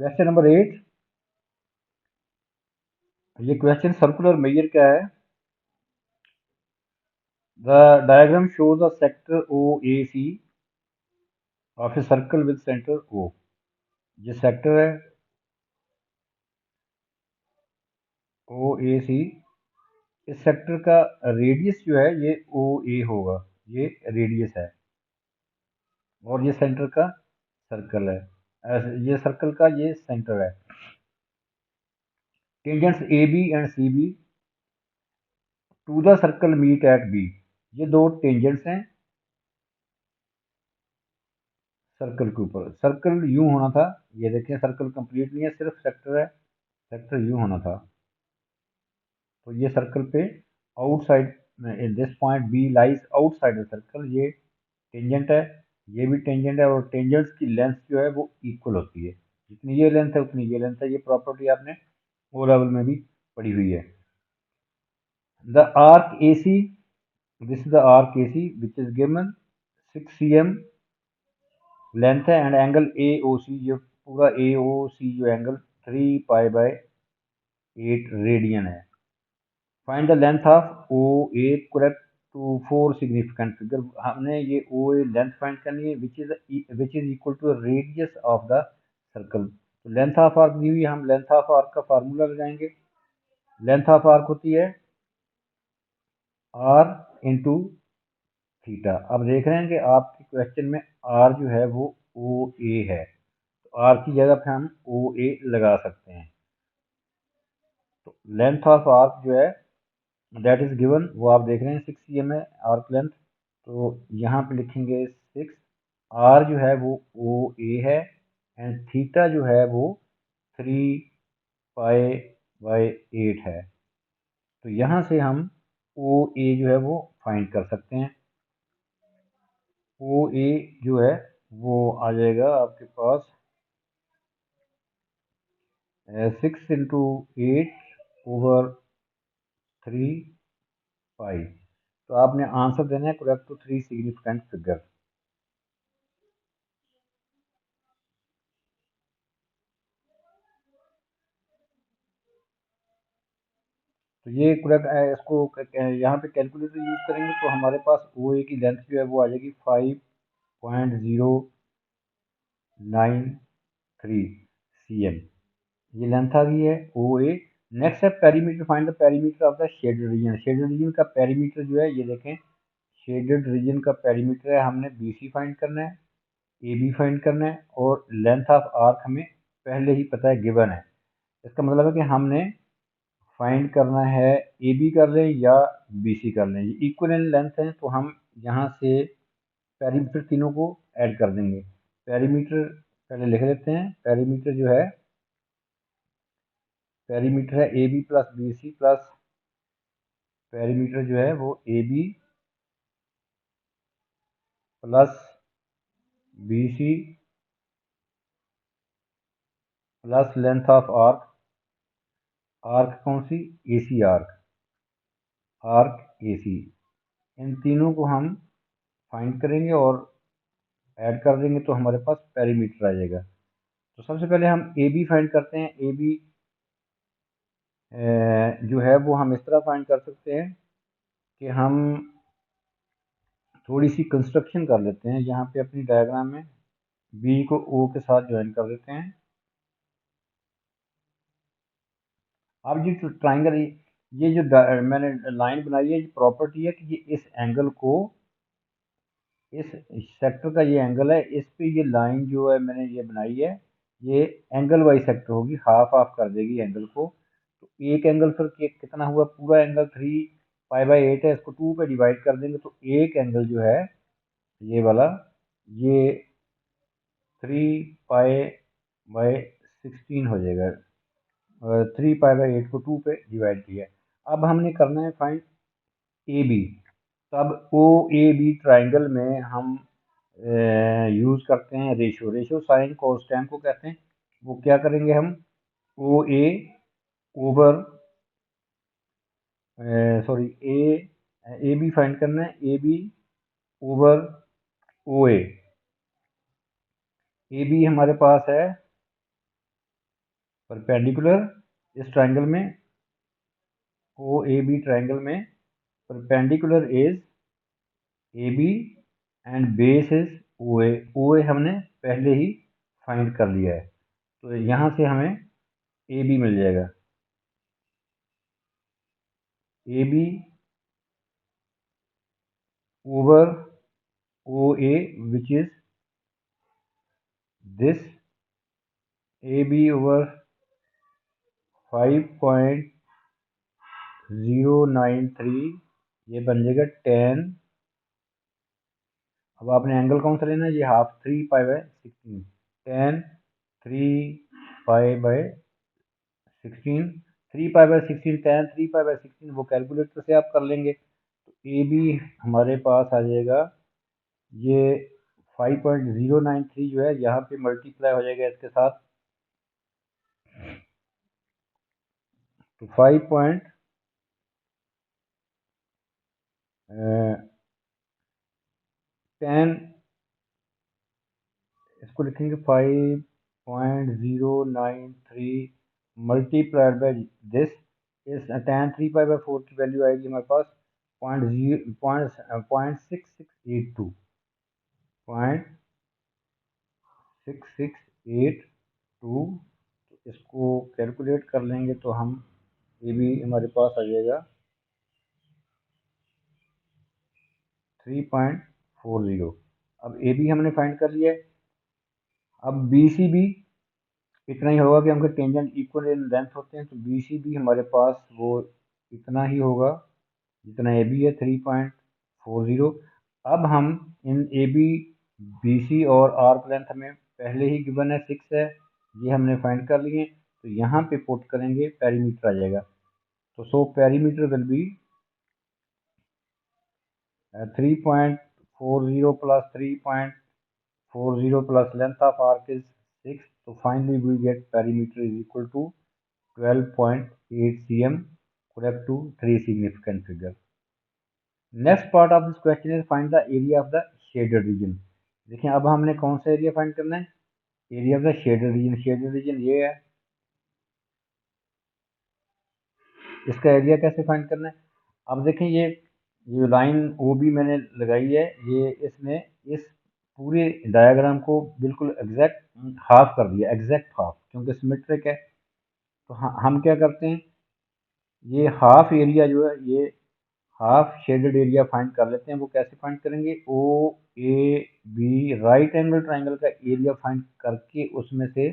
Question number 8। ये question circular major क्या है? The diagram shows a sector OAC of a circle with center O। ये sector है OAC। इस sector का रेडियस जो है ये OA होगा, ये रेडियस है, और ये सेंटर का सर्कल है, ये सर्कल का ये सेंटर है। Tangents AB and CB to the circle meet at B। ये दो टेंजेंट्स हैं सर्कल के ऊपर। सर्कल यूं होना था, ये देखें सर्कल कंप्लीट नहीं है, सिर्फ सेक्टर है, सेक्टर यूं होना था। तो ये सर्कल पे outside, in this point B lies outside the circle, ये टेंजेंट है, ये भी टेंजेंट है, और टेंजेंट्स की लेंथ जो है वो इक्वल होती है, जितनी ये लेंथ है उतनी ये लेंथ है। ये प्रॉपर्टी आपने ओ लेवल में भी पढ़ी हुई है। The arc A C, this is the arc A C which is given 6 cm length है, and angle A O C, जो पूरा ए ओ सी जो एंगल 3π/8 रेडियन है। Find the length of O A correct to 4 significant figure. हमने ये O A length find करनी है which is equal to radius of the circle. तो length of arc दी हुई है, हम लेंथ ऑफ आर्क का फार्मूला लगाएंगे। लेंथ ऑफ आर्क होती है आर इंटू थीटा। अब देख रहे हैं कि आपके क्वेश्चन में आर जो है वो ओ ए है, तो आर की जगह पे हम ओ ए लगा सकते हैं। तो लेंथ ऑफ आर्क जो है दैट इज गिवन, वो आप देख रहे हैं 6 cm है आर्क लेंथ। तो यहाँ पे लिखेंगे 6। आर जो है वो ओ ए है, एंड थीटा जो है वो 3π/8 है। तो यहाँ से हम ओ ए जो है वो फाइंड कर सकते हैं। ओ ए जो है वो आ जाएगा आपके पास 6 × 8/3π। तो आपने आंसर देना है करेक्ट टू 3 सिग्निफिकेंट फिगर। तो ये करेक्ट है। इसको यहाँ पे कैलकुलेटर यूज करेंगे तो हमारे पास ओ ए की लेंथ जो है वो आ जाएगी 5.093 cm। ये लेंथ आ गई है ओ ए। नेक्स्ट है perimeter, find the perimeter of the shaded region. Shaded region का पेरीमीटर जो है ये देखें, शेडेड रीजन का पेरीमीटर है, हमने बी सी फाइंड करना है, ए बी फाइंड करना है, और लेंथ ऑफ आर्क हमें पहले ही पता है, गिवन है। इसका मतलब है कि हमने फाइंड करना है ए बी कर लें या बी सी कर लें, ये इक्वल इन लेंथ है, तो हम यहाँ से पेरीमीटर तीनों को ऐड कर देंगे। पेरीमीटर पहले लिख लेते हैं। पेरीमीटर जो है, पेरीमीटर है A B plus B C plus perimeter जो है वो A B plus B C plus length of arc. Arc कौन C? A C arc, arc A सी। इन तीनों को हम फाइंड करेंगे और ऐड कर देंगे तो हमारे पास पेरीमीटर आ जाएगा। तो सबसे पहले हम ए बी फाइंड करते हैं। ए बी जो है वो हम इस तरह फाइंड कर सकते हैं कि हम थोड़ी सी कंस्ट्रक्शन कर लेते हैं यहाँ पे अपनी डायग्राम में। बी को ओ के साथ ज्वाइन कर देते हैं। अब ये ट्राइंगल, ये जो मैंने लाइन बनाई है, ये प्रॉपर्टी है कि ये इस एंगल को, इस सेक्टर का ये एंगल है, इस पे ये लाइन जो है मैंने ये बनाई है, ये एंगल वाइज सेक्टर होगी, हाफ हाफ कर देगी एंगल को। तो एक एंगल फिर कितना हुआ? पूरा एंगल 3π/8 है, इसको 2 पे डिवाइड कर देंगे तो एक एंगल जो है ये वाला, ये 3π/16 हो जाएगा। 3π/8 को 2 पे डिवाइड किया। अब हमने करना है फाइंड ए बी। तब ओ ए बी ट्राइंगल में हम यूज करते हैं ratio. Ratio sine cos tan को कहते हैं। वो क्या करेंगे हम? O A over, sorry, A B find करना है। A B over O A. A B हमारे पास है परपेंडिकुलर इस ट्राइंगल में, ओ ए बी ट्राइंगल में perpendicular is A B and base is O A. O A हमने पहले ही फाइंड कर लिया है, तो यहाँ से हमें ए बी मिल जाएगा। A B over O A which is this, A B over 5.093, ये बन जाएगा 10। अब आपने एंगल कौन सा लेना है, ये half 3 pi by 16, 10 3 pi by 16, 3 pi by 16, 10 3 pi by 16, वो कैलकुलेटर से आप कर लेंगे। तो ए बी हमारे पास आ जाएगा, ये 5.093 जो है यहाँ पे मल्टीप्लाई हो जाएगा इसके साथ, तो 5.10, इसको लिखेंगे 5.093 मल्टीप्लाइड बाय दिस, इस tan 3 पाई बाय 4 की वैल्यू आएगी हमारे पास 0.6682, 0.6682। इसको कैलकुलेट कर लेंगे तो हम ये भी हमारे पास आ जाएगा 3.40। अब ए बी हमने फाइंड कर लिया है। अब बी सी भी इतना ही होगा कि उनके टेंजेंट इक्वल इन लेंथ होते हैं, तो बी सी भी हमारे पास वो इतना ही होगा जितना ए बी है, 3.40। अब हम इन ए बी बी सी और आर्क लेंथ हमें पहले ही गिवन है 6 है, ये हमने फाइंड कर लिए। तो यहाँ पे पुट करेंगे, पेरीमीटर आ जाएगा। तो so perimeter will be 3.40 plus 3.40 plus length of arc is 6. So finally we get perimeter is equal to 12.8 cm, correct to 3 significant figure. Next part of this question is find the area of the shaded region. देखिए अब हमने कौन सा area find करना है, area of the shaded region. Shaded region ये है, इसका एरिया कैसे फाइंड करना है। अब देखें ये लाइन ओ बी मैंने लगाई है, ये इसने इस पूरे डायग्राम को बिल्कुल एग्जैक्ट हाफ कर दिया, एग्जैक्ट हाफ, क्योंकि सिमेट्रिक है। तो हम क्या करते हैं, ये हाफ एरिया जो है, ये हाफ शेडेड एरिया फाइंड कर लेते हैं। वो कैसे फाइंड करेंगे, O A B right angle triangle का एरिया फाइंड करके उसमें से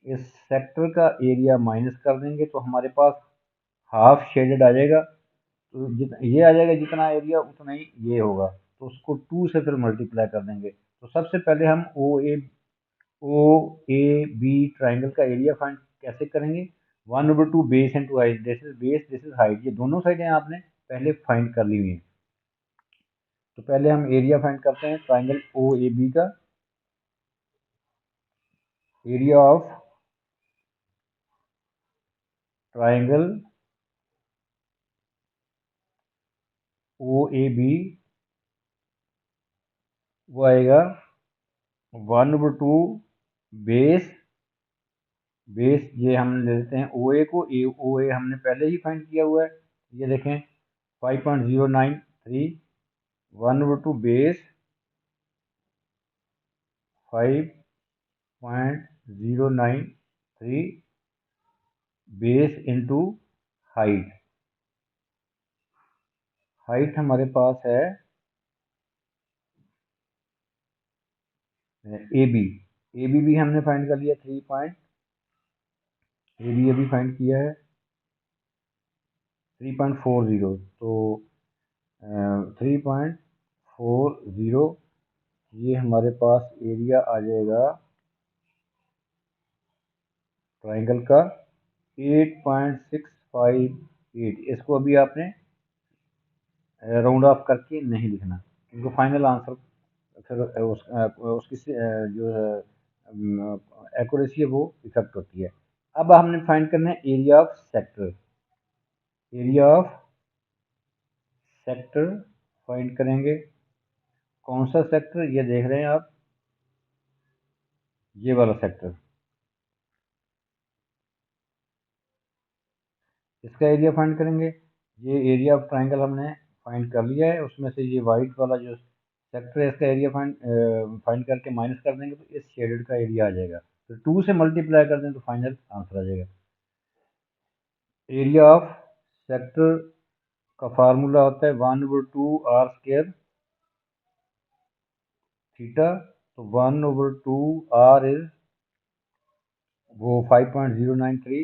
इस सेक्टर का एरिया माइनस कर देंगे, तो हमारे पास हाफ शेडेड आ जाएगा। तो ये आ जाएगा, जितना एरिया उतना ही ये होगा, तो उसको 2 से फिर मल्टीप्लाई कर देंगे। तो सबसे पहले हम ओ ए बी ट्राइंगल का एरिया फाइंड कैसे करेंगे, 1/2 base into height, this is base this is height, ये दोनों साइडें आपने पहले फाइंड कर ली हुई हैं। तो पहले हम एरिया फाइंड करते हैं ट्राइंगल ओ ए बी का। Area of triangle O A B वो आएगा 1/2 बेस, बेस ये हम ले लेते हैं ओ ए को, ओ ए हमने पहले ही फाइंड किया हुआ है, ये देखें 5.093, 1/2 base 5.093 base into height. Height हमारे पास है ए बी, ए बी भी हमने फाइंड कर लिया, 3 पॉइंट, ए बी अभी फाइंड किया है 3.40। तो 3.40 ये हमारे पास एरिया आ जाएगा ट्राइंगल का 8.658। इसको अभी आपने राउंड ऑफ करके नहीं लिखना, क्योंकि फाइनल आंसर फिर उसकी जो है एक्यूरेसी है वो इफेक्ट होती है। अब हमने फाइंड करना है area of sector. Area of sector find करेंगे, कौन सा सेक्टर, ये देख रहे हैं आप, ये वाला सेक्टर। इसका एरिया फाइंड करेंगे। ये एरिया ऑफ ट्राइंगल हमने फाइंड कर लिया है, उसमें से ये वाइट वाला जो सेक्टर है इसका एरिया फाइंड करके माइनस कर देंगे तो इस शेडेड का एरिया आ जाएगा। तो 2 से मल्टीप्लाई कर दें तो फाइनल आंसर आ जाएगा। एरिया ऑफ सेक्टर का फार्मूला होता है 1/2 r² थीटा। तो 1/2 r इज वो 5.093,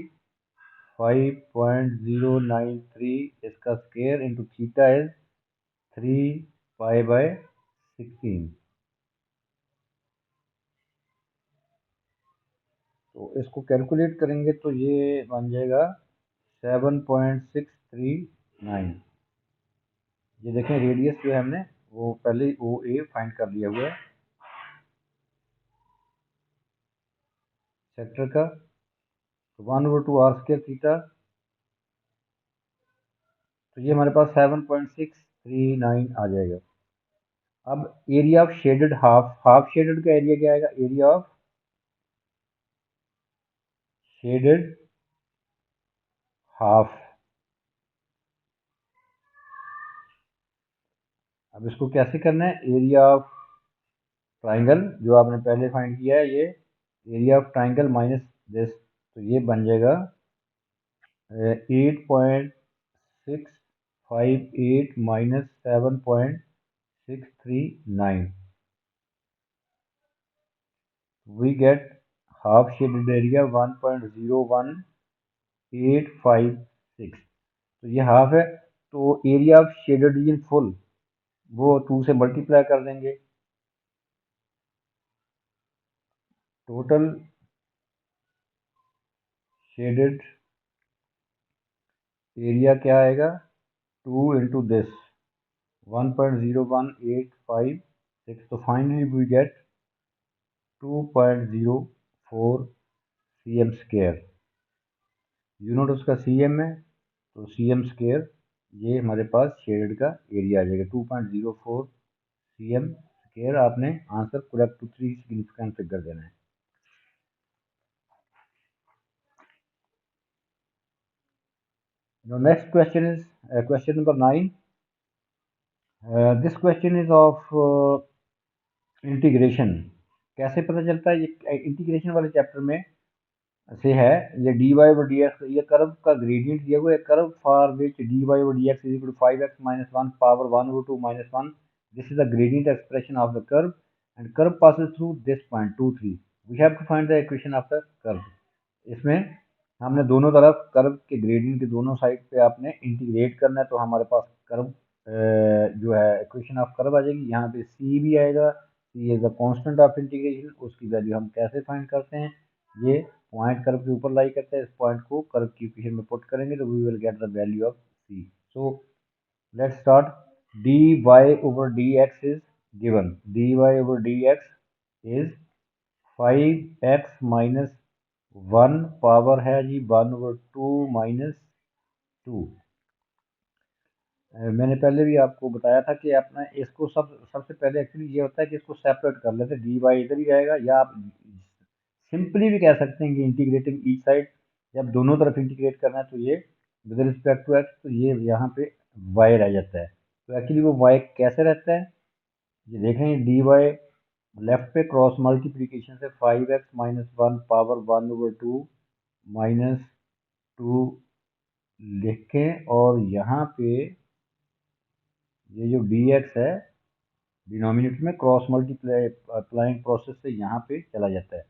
5.093 इसका स्क्वायर इंटू थीटा इज 3π/16। तो इसको कैलकुलेट करेंगे तो ये बन जाएगा 7.639। ये देखें रेडियस जो है हमने वो पहले ओ ए फाइंड कर लिया हुआ है सेक्टर का। तो 1/2 r² थीटा, तो ये हमारे पास 7.639 आ जाएगा। अब area of shaded half shaded का एरिया क्या आएगा? Area of shaded half. अब इसको कैसे करना है? एरिया ऑफ ट्राइंगल जो आपने पहले फाइंड किया है, ये area of triangle minus this, तो ये बन जाएगा 8.658 minus 7.639। We get half shaded area 1.01856। तो ये हाफ है, तो area of shaded region full वो 2 से मल्टीप्लाई कर देंगे। टोटल शेडेड एरिया क्या आएगा? 2 इंटू दिस 1.01856। तो finally we get 2.04 cm square. Unit उसका cm है, तो cm स्क्वायर ये हमारे पास शेडेड का एरिया आ जाएगा 2.04 cm स्क्वायर। आपने answer correct to 3 significant figure देना है। Now next question is question number 9. This question is of integration. कैसे पता चलता है? ये इंटीग्रेशन वाले चैप्टर में से है। ये dy over dx, ये कर्व का ग्रेडियंट दिया हुआ है। Curve for which dy over dx is equal to 5x minus 1 power 1/2 minus 1. This is the gradient expression of the curve and curve passes through this point 2 3. We have to find the equation of the curve. इसमें हमने दोनों तरफ curve के gradient के दोनों side पे आपने integrate करना है, तो हमारे पास कर्व जो है इक्वेशन ऑफ कर्व आ जाएगी। यहाँ पे c भी आएगा, c is the constant of integration. उसकी वैल्यू हम कैसे फाइंड करते हैं? ये पॉइंट कर्व के ऊपर लाई करता है, इस पॉइंट को कर्व की इक्वेशन में पुट करेंगे तो we will get the value of c। So let's start. dy over dx is given, dy over dx is 5x minus 1 power है जी 1/2 माइनस 2। मैंने पहले भी आपको बताया था कि अपना इसको सबसे पहले एक्चुअली ये होता है कि इसको सेपरेट कर लेते हैं। dy इधर ही रहेगा, या आप सिंपली भी कह सकते हैं कि इंटीग्रेटिंग ईच साइड। जब दोनों तरफ इंटीग्रेट करना है तो ये विद रिस्पेक्ट टू x, तो ये यहाँ पे y रह जाता है। तो एक्चुअली वो y कैसे रहता है ये देखें। dy लेफ्ट पे क्रॉस मल्टीप्लीकेशन से 5x माइनस 1 पावर 1/2 माइनस 2 लिखें, और यहाँ पे ये जो dx है डिनोमिनेटर में क्रॉस मल्टीप्लाइंग प्रोसेस से यहाँ पे चला जाता है।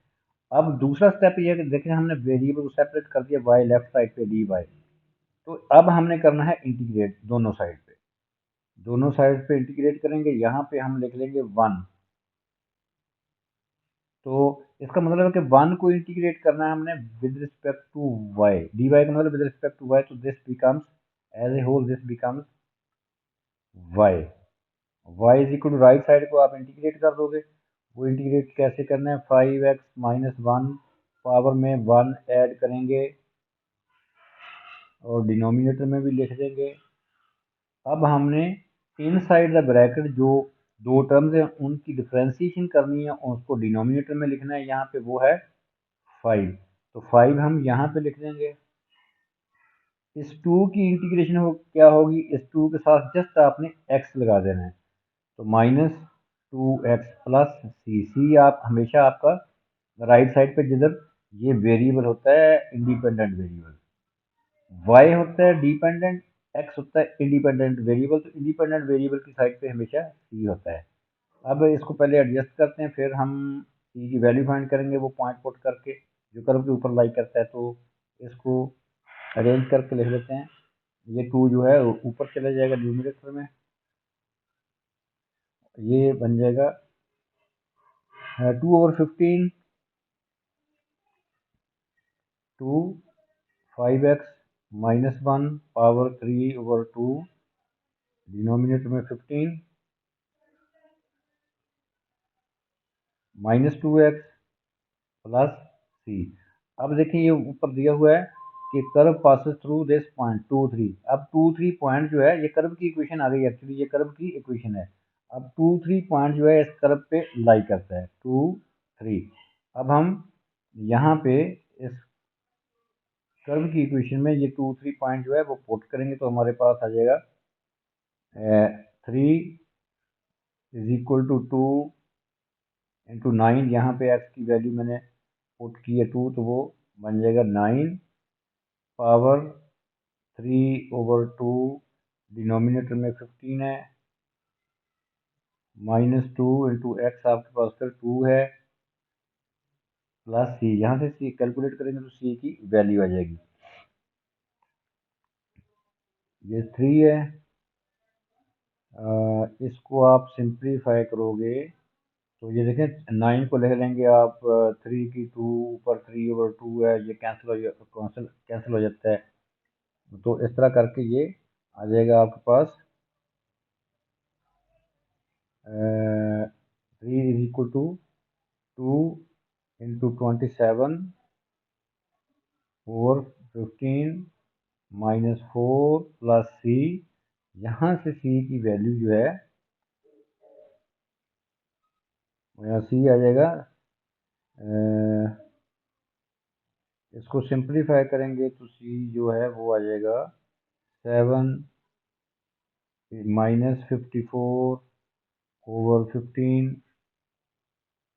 अब दूसरा स्टेप ये है कि देखें हमने वेरिएबल को सेपरेट कर दिया y लेफ्ट साइड पे dy, तो अब हमने करना है इंटीग्रेट दोनों साइड पे। दोनों साइड पे इंटीग्रेट करेंगे, यहाँ पे हम लिख लेंगे 1। तो इसका मतलब है कि 1 को इंटीग्रेट करना है हमने with respect to y, dy का मतलब विद रिस्पेक्ट टू y, तो this becomes as a whole, this becomes y। y is equal to right side को आप इंटीग्रेट कर दोगे। वो इंटीग्रेट कैसे करना है? 5x माइनस 1 पावर में 1 ऐड करेंगे और डिनोमिनेटर में भी लिख देंगे। अब हमने इनसाइड द ब्रैकेट जो दो टर्म्स हैं उनकी डिफ्रेंसिएशन करनी है, उसको डिनोमिनेटर में लिखना है। यहाँ पे वो है 5, तो 5 हम यहाँ पे लिख देंगे। इस टू की इंटीग्रेशन क्या होगी, इस टू के साथ जस्ट आपने एक्स लगा देना है, तो -2x प्लस सी। सी आप हमेशा आपका राइट साइड पे जिधर ये वेरिएबल होता है इंडिपेंडेंट वेरिएबल, y होता है डिपेंडेंट, x होता है इंडिपेंडेंट वेरिएबल, तो इंडिपेंडेंट वेरिएबल की साइड पे हमेशा c होता है। अब इसको पहले एडजस्ट करते हैं, फिर हम c की वैल्यू फाइंड करेंगे वो पॉइंट पुट करके जो कर्व के ऊपर लाई करता है। तो इसको अरेंज करके लिख लेते हैं, ये 2 जो है ऊपर चला जाएगा न्यूमरेटर में, ये बन जाएगा 2/15 टू 5x -1 पावर 3/2, डिनोमिनेटर में 15 -2x प्लस सी। अब देखिए ये ऊपर दिया हुआ है कि curve passes through this point 2 3। अब 2 3 पॉइंट जो है ये कर्व की इक्वेशन आ गई, एक्चुअली ये कर्व की इक्वेशन है। अब 2 3 पॉइंट जो है इस कर्व पे लाई करता है 2 3। अब हम यहाँ पे इस कर्व की इक्वेशन में ये 2 3 पॉइंट जो है वो पुट करेंगे, तो हमारे पास आ जाएगा 3 = 2 × 9। यहाँ पे x की वैल्यू मैंने पुट की है 2, तो वो बन जाएगा 9 पावर 3/2, डिनोमिनेटर में 15 है, -2 × x आपके पास फिर 2 है, प्लस सी। यहाँ से सी कैलकुलेट करेंगे तो सी की वैल्यू आ जाएगी, ये 3 है। इसको आप सिंप्लीफाई करोगे तो ये देखें 9 को लिख लेंगे आप 3 की 2 ऊपर 3/2 है, ये कैंसिल हो जाता है, तो इस तरह करके ये आ जाएगा आपके पास 3 = 2 × 27 4 15 -4 प्लस सी। यहाँ से सी की वैल्यू जो है यहाँ सी आ जाएगा, इसको सिंप्लीफाई करेंगे तो सी जो है वो आ जाएगा 7 -54/15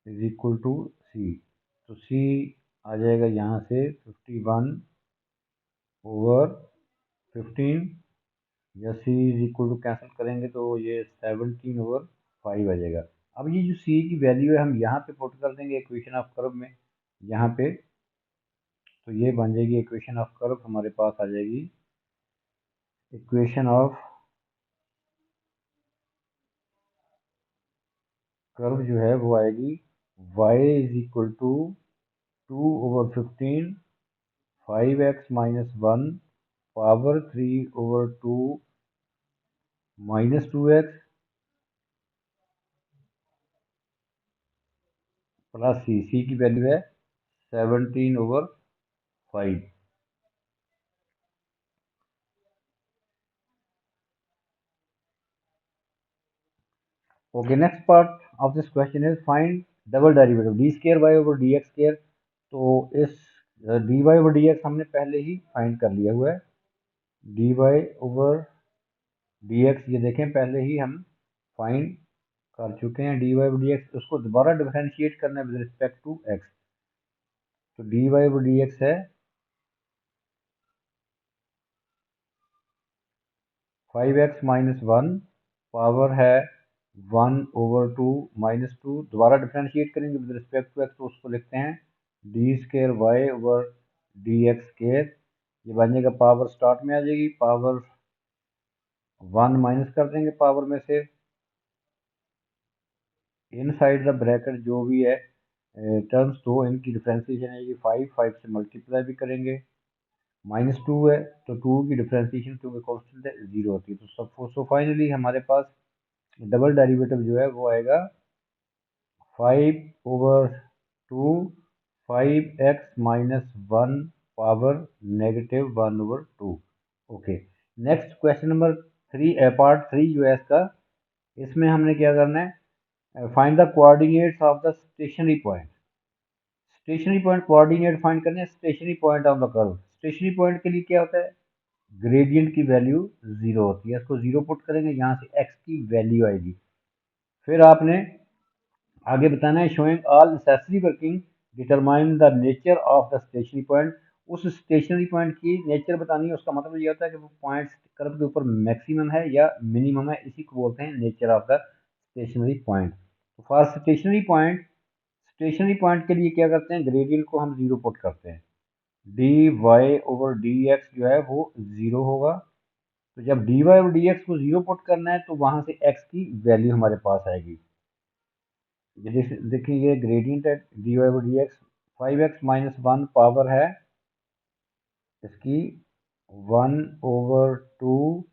= सी। तो सी आ जाएगा यहाँ से 51/15, या सी कैंसिल करेंगे तो ये 17/5 आ जाएगा। अब ये जो सी की वैल्यू है हम यहाँ पे पुट कर देंगे इक्वेशन ऑफ कर्व में, यहाँ पे, तो ये बन जाएगी इक्वेशन ऑफ कर्व, हमारे पास आ जाएगी इक्वेशन ऑफ कर्व जो है वो आएगी y = 2/15 5x -1 power 3/2 -2x plus सी। सी की वैल्यू है 17/5। Okay, next part of this question is find double derivative d²y/dx²। तो इस dy/dx हमने पहले ही फाइंड कर लिया हुआ है, dy/dx ये देखें पहले ही हम फाइंड कर चुके हैं dy/dx। उसको दोबारा डिफरेंशिएट करना है विद रिस्पेक्ट टू x, तो dy/dx है 5x -1 पावर है 1/2 -2, दोबारा डिफरेंशिएट करेंगे विद रिस्पेक्ट टू x, तो उसको लिखते हैं d²y/dx²। ये बन जाएगा, पावर स्टार्ट में आ जाएगी, पावर 1 माइनस कर देंगे पावर में से, इनसाइड द ब्रैकेट जो भी है टर्म्स दो इनकी डिफरेंशिएशन है, ये 5 से मल्टीप्लाई भी करेंगे, -2 है तो 2 की डिफरेंशिएशन क्योंकि कांस्टेंट है 0 होती है, तो सो फाइनली हमारे पास डबल डेरिवेटिव जो है वो आएगा 5/2 5x -1 power -1/2। Okay, next question number 3, part 3 जो है इसका, इसमें हमने क्या करना है, find the coordinates of the stationary point. Stationary point coordinate find करने हैं stationary point of the curve. Stationary point के लिए क्या होता है, ग्रेडियंट की वैल्यू 0 होती है, इसको 0 पुट करेंगे, यहाँ से x की वैल्यू आएगी। फिर आपने आगे बताना है showing all necessary working determine the nature of the stationary point. उस स्टेशनरी पॉइंट की नेचर बतानी है, उसका मतलब ये होता है कि वो पॉइंट कर्व के ऊपर मैक्सिमम है या मिनिमम है, इसी को बोलते हैं nature of the stationary point. तो फॉर स्टेशनरी पॉइंट के लिए क्या करते हैं, ग्रेडियंट को हम 0 पुट करते हैं, d y over d x जो है वो 0 होगा। तो जब d y over d x को 0 पुट करना है तो वहां से x की वैल्यू हमारे पास आएगी। ये देखिए ये ग्रेडियंट है d y by d x, 5x-1 power है इसकी 1/2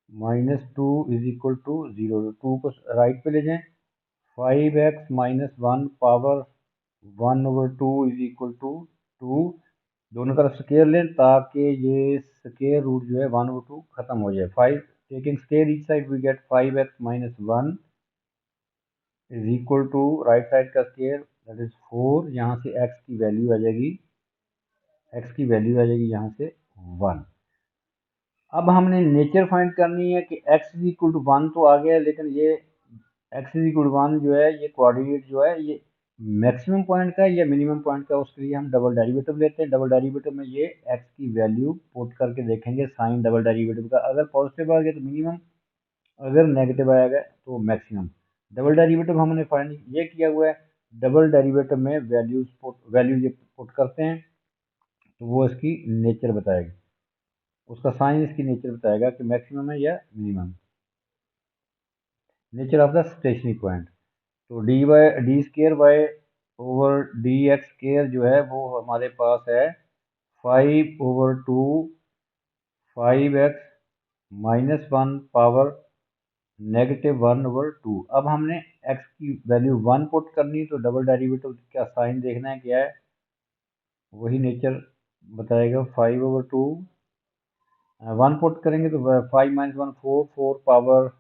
-2 इज इक्वल टू 0। 2 को राइट पे ले जाएं, 5x-1 power 1/2 is equal to 2। दोनों तरफ स्केयर लें ताकि ये स्केयर रूट जो है 1/2 खत्म हो जाए। 5 taking square each side we get 5x-1 is equal to right side का स्केयर दैट इज 4। यहाँ से x की वैल्यू आ जाएगी, यहाँ से 1। अब हमने नेचर फाइंड करनी है कि x इज इक्वल टू 1 तो आ गया, लेकिन ये x इज इक्वल टू 1 जो है ये कोऑर्डिनेट जो है ये मैक्सिमम पॉइंट का या मिनिमम पॉइंट का, उसके लिए हम डबल डेरिवेटिव लेते हैं। डबल डेरिवेटिव में ये x की वैल्यू पुट करके देखेंगे साइन डबल डेरिवेटिव का, अगर पॉजिटिव आ गया तो मिनिमम, अगर नेगेटिव आएगा तो मैक्सिमम। डबल डेरिवेटिव हमने फाइंड ये किया हुआ है, डबल डेरिवेटिव में वैल्यू ये पुट करते हैं तो वो इसकी नेचर बताएगी, उसका साइन इसकी नेचर बताएगा कि मैक्सिमम है या minimum. Nature of the stationary point, तो d square by over d x square जो है वो हमारे पास है 5/2 5x-1 पावर -1/2। अब हमने x की वैल्यू 1 पुट करनी, तो डबल डेरिवेटिव का साइन देखना है क्या है, वही नेचर बताएगा। 5/2 1 पुट करेंगे तो 5-1 4, 4 पावर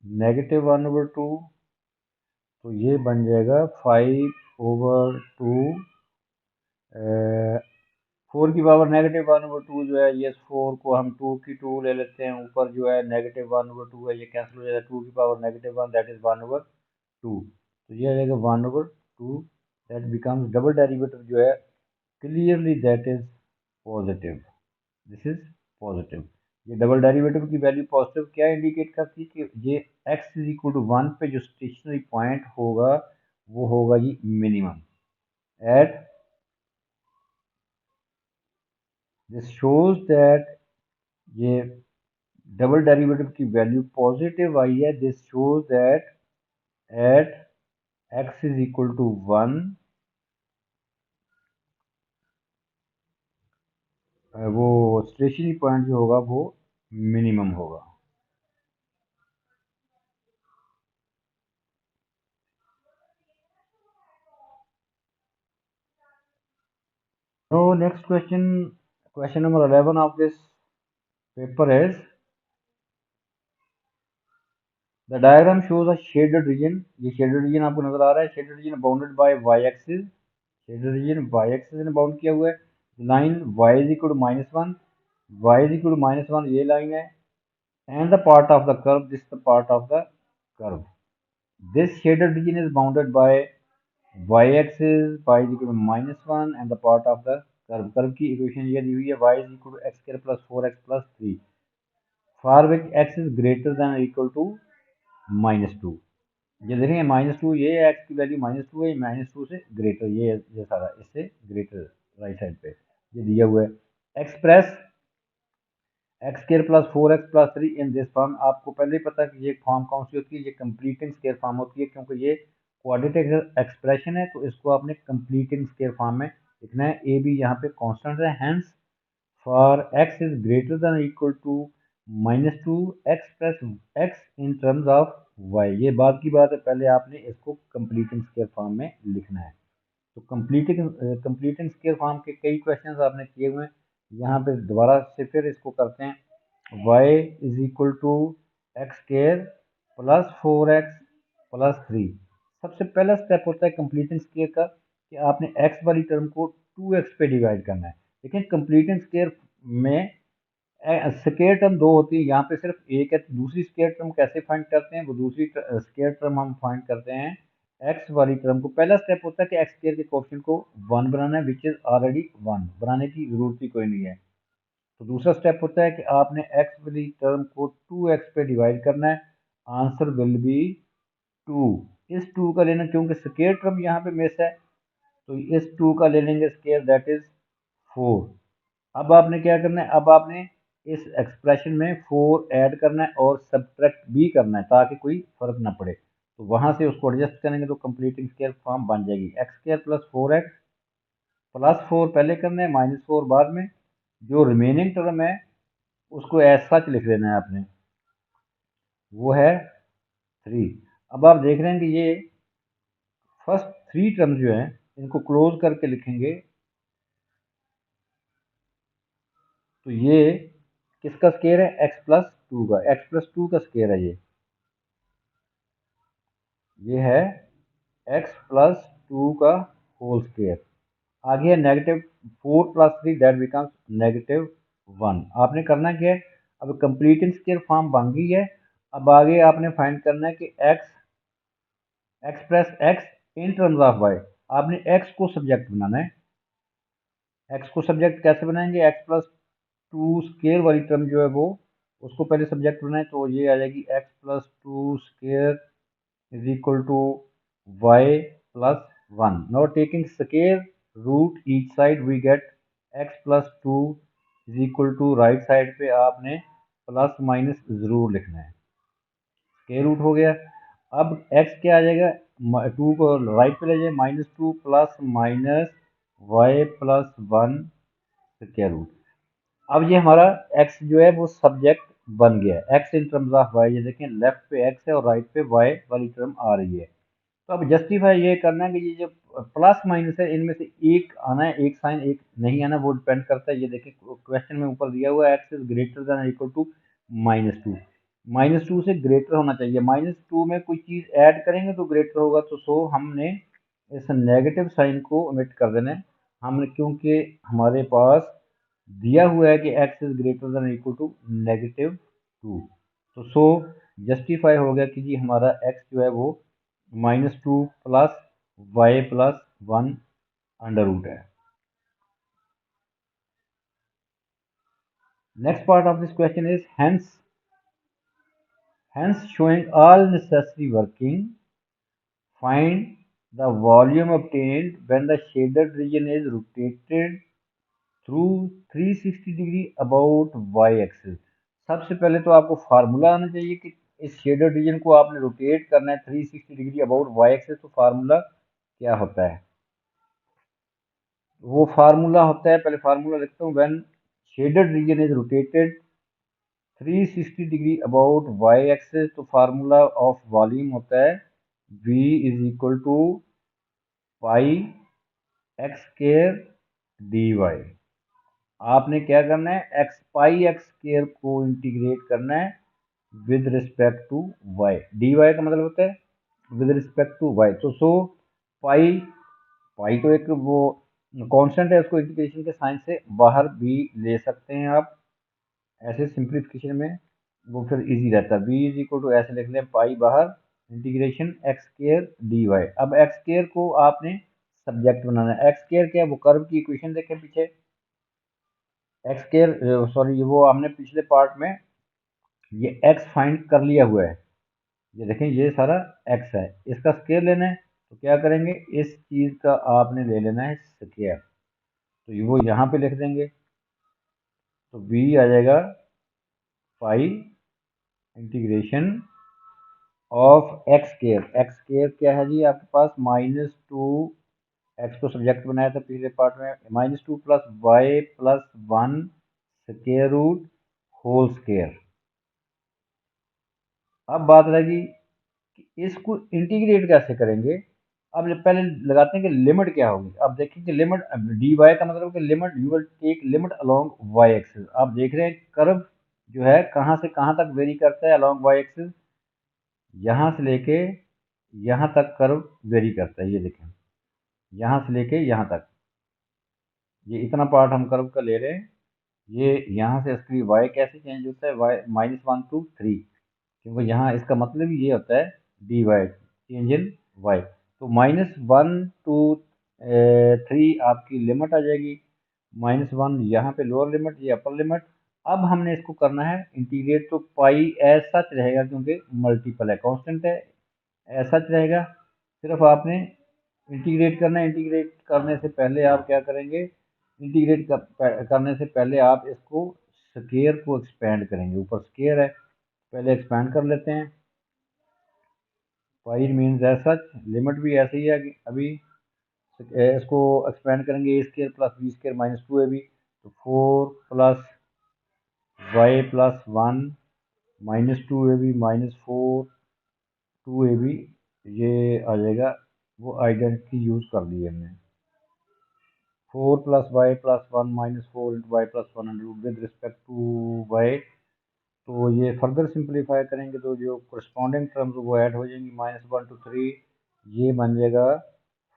-1/2, तो ये बन जाएगा 5/2 4 की पावर -1/2 जो है, ये 4 को हम 2 की 2 ले लेते हैं, ऊपर जो है -1/2 है, ये कैंसिल हो जाएगा, 2 की पावर -1 दैट इज 1/2, तो ये आ जाएगा 1/2 दैट बिकम्स डबल डेरिवेटिव जो है clearly that is positive, this is positive. ये डबल डेरिवेटिव की वैल्यू पॉजिटिव क्या इंडिकेट करती है कि ये x इज इक्वल टू 1 पे जो स्टेशनरी पॉइंट होगा वो होगा ये minimum at, this shows that ये डबल डेरिवेटिव की वैल्यू पॉजिटिव आई है, this shows that at x is equal to 1 वो स्टेशनरी पॉइंट जो होगा वो मिनिमम होगा। So next question number 11 of this paper is the diagram shows a shaded region। ये shaded region आपको नजर आ रहा है, shaded region bounded by y axis, shaded region y axis ने बाउंड किया हुआ है। Line y is equal to -1, y is equal to -1 ये लाइन है, and the part of the curve, this is the part of the curve, this shaded region is bounded by y-axis, y is equal to -1 and the part of the curve। Curve की equation ये दी हुई है, y is equal to x square plus 4x plus 3 for which x is greater than or equal to -2। ये देखेंगे -2 ये x की value -2 है, -2 से ग्रेटर, ये सारा इससे ग्रेटर राइट साइड पे ये दिया हुआ है। Express x square plus 4x plus 3 in this form, आपको पहले ही पता है कि ये फॉर्म कौन सी होती है, ये कंप्लीटिंग स्केयर फॉर्म होती है, क्योंकि ये क्वाड्रेटिक एक्सप्रेशन है तो इसको आपने कंप्लीटिंग स्केयर फॉर्म में लिखना है। ए बी यहाँ पे कांस्टेंट है, hence for x is greater than equal to -2 x plus x in terms of y, ये बात की बात है, पहले आपने इसको कंप्लीटिंग स्केयर फॉर्म में लिखना है। तो कंप्लीटिंग स्केयर फॉर्म के कई क्वेश्चंस आपने किए हुए हैं, यहाँ पे दोबारा से फिर इसको करते हैं। y is equal to x square plus 4x plus 3, सबसे पहला स्टेप होता है कंप्लीटिंग स्केयर का कि आपने x वाली टर्म को 2x पे डिवाइड करना है। लेकिन कंप्लीटिंग स्केयर में स्केयर टर्म दो होती है, यहाँ पे सिर्फ एक है। तो दूसरी स्केयर टर्म कैसे फाइंड करते हैं? वो दूसरी स्केयर टर्म हम फाइंड करते हैं एक्स वाली टर्म को। पहला स्टेप होता है कि एक्स स्केयर के कोएफिशिएंट को 1 बनाना है, विच इज ऑलरेडी 1, बनाने की जरूरत ही कोई नहीं है। तो दूसरा स्टेप होता है कि आपने एक्स वाली टर्म को 2x पे डिवाइड करना है, आंसर विल बी 2। इस 2 का लेना, क्योंकि स्केयर टर्म यहाँ पे मिस है, तो इस 2 का ले लेंगे स्केयर, दैट इज 4। अब आपने क्या करना है? अब आपने इस एक्सप्रेशन में 4 ऐड करना है और सब्ट्रैक्ट भी करना है, ताकि कोई फर्क ना पड़े। तो वहां से उसको एडजस्ट करेंगे तो कंप्लीटिंग स्केयर फॉर्म बन जाएगी। X square plus 4x plus 4 पहले करना है, माइनस 4 बाद में। जो रिमेनिंग टर्म है उसको ऐसा सच लिख देना है आपने, वो है 3। अब आप देख रहे हैं कि ये फर्स्ट 3 टर्म्स जो हैं इनको क्लोज करके लिखेंगे, तो ये किसका स्केयर है? x प्लस 2 का। x प्लस 2 का स्केयर है ये है x प्लस 2 का होल स्केयर। आगे है negative 4 plus 3, that becomes negative 1। आपने करना क्या है? अब कंप्लीटिंग स्केयर फॉर्म बन गई है। अब आगे आपने फाइंड करना है कि x plus x in terms of y। आपने x को सब्जेक्ट बनाना है। x को सब्जेक्ट कैसे बनाएंगे? x प्लस 2 स्केयर वाली टर्म जो है वो, उसको पहले सब्जेक्ट बनाए, तो ये आ जाएगी x plus 2 square is equal to y plus 1. Now taking square root each side we get x plus 2 is equal to right side पे आपने प्लस माइनस जरूर लिखना है। स्क्वायर रूट हो गया। अब x क्या आ जाएगा? 2 को राइट पे ले जाए, -2 plus minus y plus 1 square root. अब ये हमारा x जो है वो सब्जेक्ट बन गया है। x in terms of y, ये देखें लेफ्ट पे x है और राइट पे y वाली टर्म आ रही है। तो अब जस्टिफाई ये करना है कि ये जो प्लस माइनस है इनमें से एक आना है, एक साइन एक नहीं आना, वो डिपेंड करता है। ये देखिए क्वेश्चन में ऊपर दिया हुआ है x is greater than equal to -2। -2 से ग्रेटर होना चाहिए। -2 में कोई चीज़ ऐड करेंगे तो ग्रेटर होगा, तो सो हमने इस नेगेटिव साइन को ओमिट कर देना है। हमने, क्योंकि हमारे पास दिया हुआ है कि x is greater than equal to -2, तो सो जस्टिफाई हो गया कि जी हमारा x जो है वो -2 plus y plus 1 under root है। Next part of this question is hence showing all necessary working, find the volume obtained when the shaded region is rotated through 360 degree about y axis. सबसे पहले तो आपको formula आना चाहिए कि इस shaded region को आपने रोटेट करना है 360 डिग्री अबाउट वाई एक्सिस। तो फार्मूला क्या होता है? वो फार्मूला होता है, पहले फार्मूला लिखता हूँ, when shaded region is rotated 360 degree about y axis, तो फार्मूला ऑफ वॉल्यूम होता है v इज इक्वल टू pi x square d y. आपने क्या करना है? एक्स पाई एक्स स्केयर को इंटीग्रेट करना है with respect to y. D y का मतलब होता है विद रिस्पेक्ट टू वाई। तो सो पाई, पाई तो एक वो कांस्टेंट है, उसको इंटीग्रेशन के साइन से बाहर भी ले सकते हैं आप। ऐसे सिंप्लीफिकेशन में वो फिर इजी रहता है। बी इज इक्वल टू ऐसे लिख लें, पाई बाहर, integration x square d y. अब एक्स स्केयर को आपने सब्जेक्ट बनाना है। एक्स स्केयर क्या है? वो कर्व की इक्वेशन देखें पीछे। एक्स स्केयर, सॉरी, वो हमने पिछले पार्ट में ये एक्स फाइंड कर लिया हुआ है। ये देखें ये सारा एक्स है, इसका स्केयर लेना है, तो क्या करेंगे? इस चीज़ का आपने ले लेना है स्केयर, तो ये वो यहाँ पे लिख देंगे, तो बी आ जाएगा पाई integration of x square. X square क्या है जी आपके पास? -2, एक्स को सब्जेक्ट बनाया था पिछले पार्ट में, -2 plus y plus 1 square root whole square. अब बात रहेगी कि इसको इंटीग्रेट कैसे करेंगे। अब पहले लगाते हैं कि लिमिट क्या होगी। अब देखें कि लिमिट डी वाई का मतलब कि limit, you will take limit along y axis. आप देख रहे हैं कर्व जो है कहाँ से कहाँ तक वेरी करता है अलोंग वाई एक्सिस, यहाँ से लेके यहाँ तक कर्व वेरी करता है। ये देखें यहाँ से लेके यहाँ तक, ये इतना पार्ट हम कर्व का ले रहे हैं, ये यहाँ से इसकी y कैसे चेंज होता है, y -1 to 3, क्योंकि यहाँ इसका मतलब ही ये होता है dy चेंज इन y। तो -1 to 3 आपकी लिमिट आ जाएगी, -1 यहाँ पे लोअर लिमिट, ये अपर लिमिट। अब हमने इसको करना है इंटीग्रेट, तो पाई एज सच रहेगा क्योंकि मल्टीपल है, कांस्टेंट है, एज सच रहेगा। सिर्फ आपने इंटीग्रेट करना है। इंटीग्रेट करने से पहले आप क्या करेंगे, करने से पहले आप इसको स्केयर को एक्सपेंड करेंगे। ऊपर स्केयर है, पहले एक्सपेंड कर लेते हैं। Pi means as such, limit भी ऐसे ही है अभी। इसको एक्सपेंड करेंगे, a square plus b square minus 2ab, तो 4 plus y plus 1 minus 2ab minus 4 2ab, ये आ जाएगा। वो आइडेंटिटी यूज कर ली हमने, 4 plus y plus 1 minus 4 into y plus 1 with respect to y. तो ये फर्दर सिंप्लीफाई करेंगे तो जो करस्पॉन्डिंग टर्म्स वो ऐड हो जाएंगी, -1 to 3, ये बन जाएगा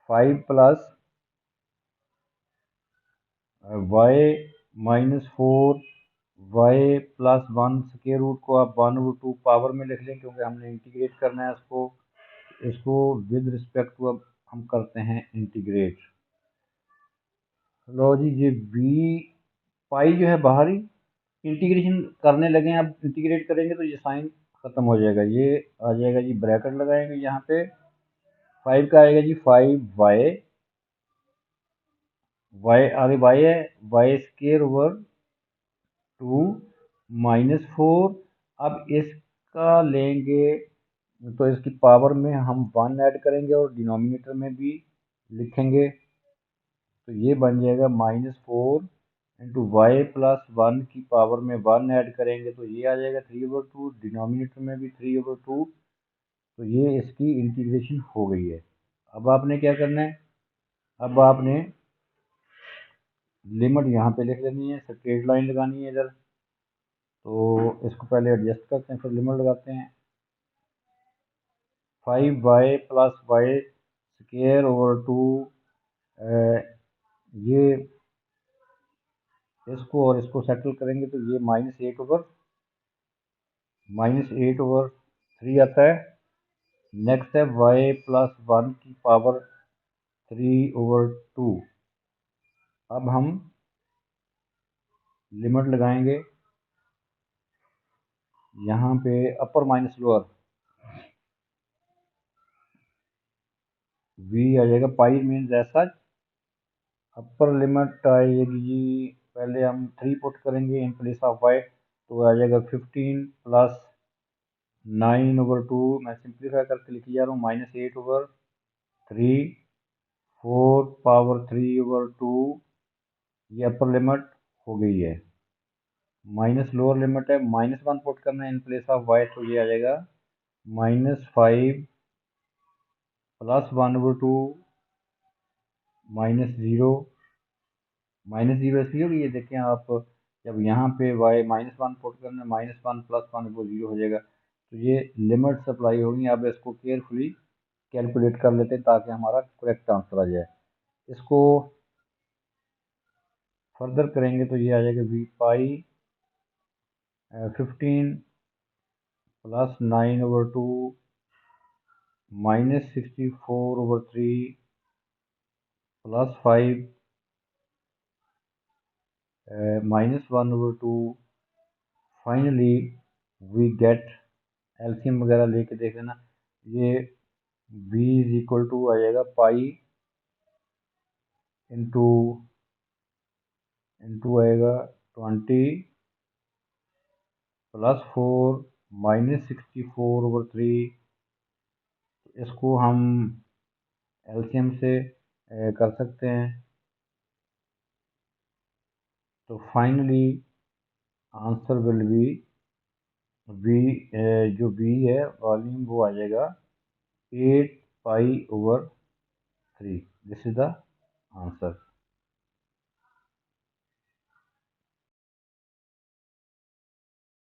5 plus y minus 4 y plus 1, square root को आप 1/2 पावर में लिख लें क्योंकि हमने इंटीग्रेट करना है इसको। इसको विद रिस्पेक्ट टू अब हम करते हैं इंटीग्रेट। लो जी, ये बी पाई जो है बाहर ही, इंटीग्रेशन करने लगे हैं, अब इंटीग्रेट करेंगे तो ये साइन खत्म हो जाएगा, ये आ जाएगा जी, ब्रैकेट लगाएंगे यहाँ पे, 5 का आएगा जी 5y, y आगे y है, वाई स्केयर ओवर 2 माइनस 4। अब इसका लेंगे तो इसकी पावर में हम 1 ऐड करेंगे और डिनोमिनेटर में भी लिखेंगे, तो ये बन जाएगा -4 इंटू वाई प्लस 1 की पावर में 1 ऐड करेंगे तो ये आ जाएगा 3/2, डिनोमिनेटर में भी 3/2। तो ये इसकी इंटीग्रेशन हो गई है। अब आपने क्या करना है, अब आपने लिमिट यहाँ पे लिख लेनी है, स्ट्रेट लाइन लगानी है इधर। तो इसको पहले एडजस्ट करते हैं फिर लिमिट लगाते हैं। 5y plus Y square over 2, ये इसको और इसको सेटल करेंगे तो ये -8/3 आता है। नेक्स्ट है y प्लस 1 की पावर 3/2। अब हम लिमिट लगाएंगे यहाँ पे, अपर माइनस लोअर, v आ जाएगा, पाई मीन्स ऐसा। अपर लिमिट आएगी जी, पहले हम 3 पुट करेंगे इन प्लेस ऑफ y, तो आ जाएगा 15 प्लस 9/2, मैं सिंप्लीफाई करके लिखी जा रहा हूँ, -8/3, 4 पावर 3/2, ये अपर लिमिट हो गई है। माइनस लोअर लिमिट है, -1 पुट करना है इन प्लेस ऑफ y, तो ये आ जाएगा -5 प्लस 1/2 -0। -0 इसलिए होगी, ये देखें आप, जब यहाँ पे y -1 पुट करना है, -1 प्लस 1 वो 0 हो जाएगा। तो ये लिमिट सप्लाई होगी। अब इसको केयरफुली कैलकुलेट कर लेते हैं ताकि हमारा करेक्ट आंसर आ जाए। इसको फर्दर करेंगे तो ये आ जाएगा v pi 15 plus 9/2 -64/3 plus 5 -1/2। Finally we get, LCM वगैरह लेके देख लेना, ये v इज इक्वल टू आ जाएगा पाई इंटू इंटू आएगा 20 प्लस 4 -64/3। इसको हम एलसीएम से कर सकते हैं। तो finally answer will be v, जो v है वॉल्यूम, वो आ जाएगा 8 पाई/3। This is the answer.